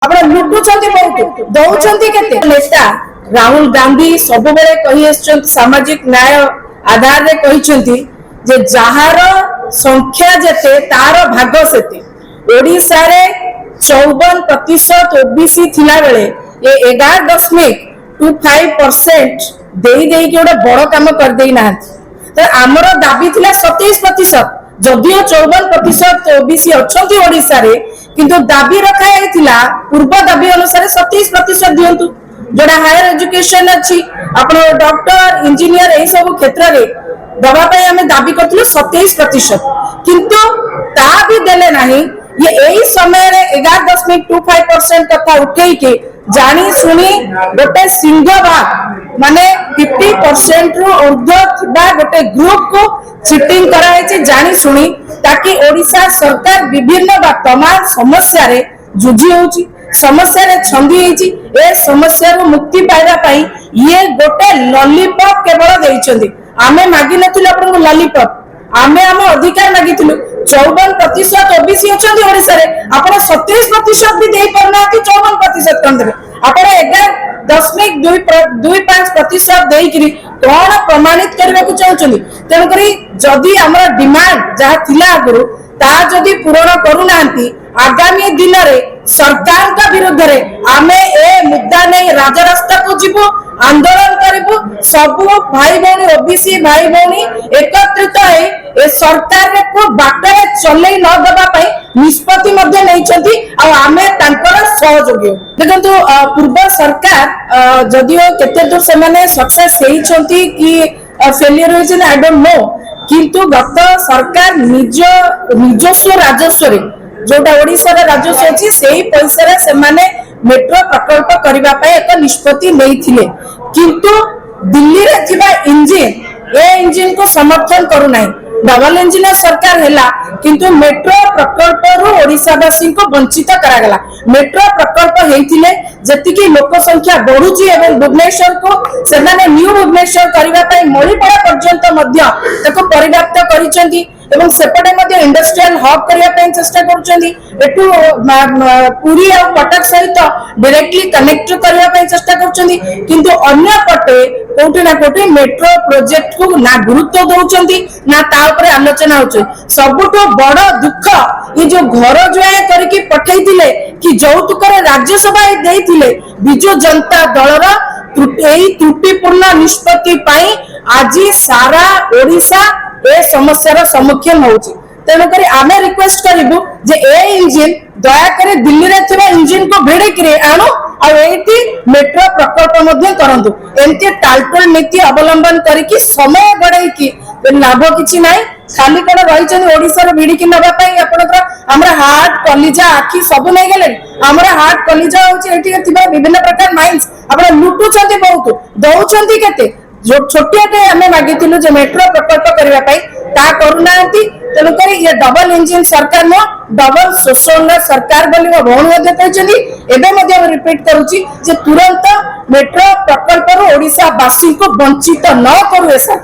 ଆପଣ ଲୁଟୁଛନ୍ତି ବହୁତ ଦଉଛନ୍ତି କେତେ ନେତା ରାହୁଲ ଗାନ୍ଧୀ ସବୁବେଳେ କହି ଆସିଛନ୍ତି ସାମାଜିକ ନ୍ୟାୟ ଆଧାରରେ କହିଛନ୍ତି ଯେ ଯାହାର ସଂଖ୍ୟା ଯେତେ ତାର ଭାଗ ସେତେ ଓଡ଼ିଶାରେ 54% ओबीसी थिला बेले ये 11.25% देई देई के गोटे बड़ काम कर देई ना तो आमर दाबी थिला 27% जदियो 54% ओबीसी अछंती ओडिसा रे किंतु दाबी रखा हैथिला पूर्व दाबी अनुसार 27% दियंतु जोड़ा हायर एजुकेशन अच्छी आपण डॉक्टर इंजीनियर एई सब क्षेत्र रे दबा पाई हमें दाबी करथिलु 27% किंतु ता भी देले नाही ये यही समय 11.25% कथा उठे के जानी सुनी गोटे सिंहभाग माने 50% रु ऊर्ध्व थिबा गोटे ग्रुप को चिटिंग कराई जानी सुनी ताकि ओडिशा सरकार विभिन्न तमाम समस्या रे जुझी होची समस्या रे छंदी हेची ए समस्या रो मुक्ति पाइबा पाई ये गोटे लॉलीपॉप केवल देइछंदी आमे मागी नथिल आपन लॉलीपॉप आमे हम अधिकार मागिथिलु 54% ओबीसी अछंती ओडिसा रे आपण 27% भी देई परना कि 54% कंदरे आपण 11.25% देई करी कोन प्रमाणित करबा को चाहउछनी तेन करी जदी हमर डिमांड जहा थिला आगुरु ता जदी पूर्ण करू नांती आगामी दिन रे सरकार का विरुद्ध रे आमे ए मुद्दा नै राजरास्ता को जीवो आंदोलन करिबो सब भाई बहनी ओबीसी भाई बहनी एकत्रित है ए सरकार रे को बाटे चलै न दबा पई निष्पत्ति मध्ये नै छथि आ आमे तांकर सहयोगी देखंतु पूर्व सरकार जदियो केते दूर से माने सक्सेस हेई छथि कि फेलियर होई छै आई डोंट नो किंतु गत सरकार निजस्व राजस्व रे जोटा ओडिसा रे राजस्व अछि सेही पैसा रे से माने मेट्रो प्रकल्प करिबा पय एक निष्पत्ति लेथिले किंतु दिल्ली रे थिबा इंजिन ए इंजिन को समर्थन करू नाही डबल इंजिन सरकार हैला किंतु मेट्रो प्रकल्प रु ओडिसावासी को वंचित करा गला मेट्रो प्रकल्प हेथिले जति की लोक संख्या बढ़ुची एवं भुवनेश्वर को से माने न्यू भुवनेश्वर करिबा पय मणिपुर पर्यंत मध्य ताको परिव्याप्त करिसेंती एवं सेपटे मध्य इंडस्ट्रियल हब करिया पय चेष्टा करूचंदी एटू पुरी और कटक सहित डायरेक्टली कनेक्ट करिया पय चेष्टा करूचंदी किंतु अन्य पटे कोठी ना कोठी मेट्रो प्रोजेक्ट को ना गुरुत्व दउचंदी ना ता ऊपर आलोचना होचे सबटो बड़ दुख ये जो घर जोया करके पठै दिले कि जौतुक राज्यसभा देइथिले बिजु जनता दलर त्रुटिपूर्ण निष्पत्ति पाई आज सारा ओडिशा ए समस्या सम्मुखीन होची तेणु करी आमे रिक्वेस्ट करिबु जे ए इंजिन दया करे दिल्ली रे थिबा इंजिन को भिड़ी करे आनो आ एठी मेट्रो प्रकल्प मध्ये करंतु एंती टालटोल नीति अवलंबन करिकि समय गड़ाई की लाभ किछि नाही खाली कोन रहिचन ओडिसा रे भिड़ी कि नबा पई आपनकर हमरा हार्ट कलिजा आखी सब नै गेले हमरा हार्ट कलिजा होची एठी थिबा विभिन्न प्रकार माइंस आपण लुटुचंती बहुत दउचंती केते जो छोटियाटे हमें मागिथिलु जे मेट्रो प्रकल्प करिवा पई ता करूनांती तेणु करी ये डबल इंजिन सरकार न डबल शोषण सरकार बोली मो भौणी मध्ये कहचंदी एबे मध्ये हम रिपीट करूची जे तुरंत मेट्रो प्रकल्प रो ओडिसा वासी को वंचित न करू ऐसा